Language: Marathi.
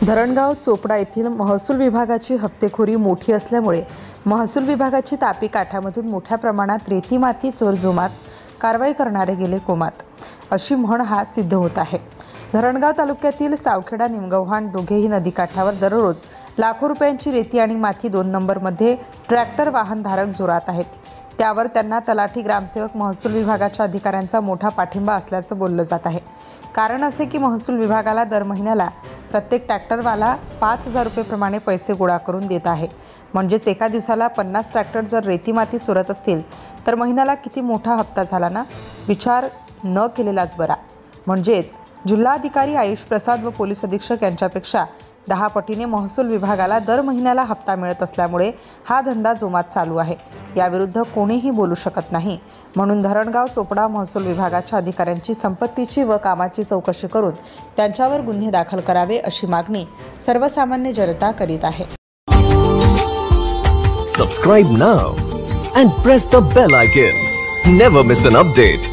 धरणगाव चोपडा येथील महसूल विभागाची हप्तेखोरी मोठी असल्यामुळे महसूल विभागाची तापी काठामधून मोठ्या प्रमाणात रेती माती चोरजोमात कारवाई करणारे गेले कोमात, अशी म्हण हा सिद्ध होत आहे। धरणगाव तालुक्यातील सावखेडा निमगव्हाण दोघेही नदीकाठावर दररोज लाखो रुपयांची रेती आणि माती 2 नंबरमध्ये ट्रॅक्टर वाहनधारक जोरात आहेत। त्यावर त्यांना तलाठी, ग्रामसेवक, महसूल विभागाच्या अधिकाऱ्यांचा मोठा पाठिंबा असल्याचं बोललं जात आहे। कारण असे की महसूल विभागाला दर महिन्याला प्रत्येक ट्रॅक्टरवाला 5,000 रुपये प्रमाणे पैसे गोळा करून देत आहे। म्हणजेच एका दिवसाला 50 ट्रॅक्टर जर रेती माती चोरत असतील तर महिन्याला किती मोठा हप्ता झाला ना। विचार न केलेलाच बरा। म्हणजेच जिल्हाधिकारी आयुष प्रसाद व पोलीस अधीक्षक यांच्यापेक्षा 10 पटीने महसूल विभागाला दर महिन्याला हप्ता मिळत असल्यामुळे हा धंदा जोमात चालू आहे। याविरुद्ध कोणीही बोलू शकत नाही। म्हणून धरणगाव चोपडा महसूल विभागाच्या अधिकाऱ्यांची संपत्तीची व कामाची चौकशी करून त्यांच्यावर गुन्हे दाखल करावे, अशी मागणी सर्वसामान्य जनता करीत आहे। Subscribe now and press the bell icon. Never miss an update.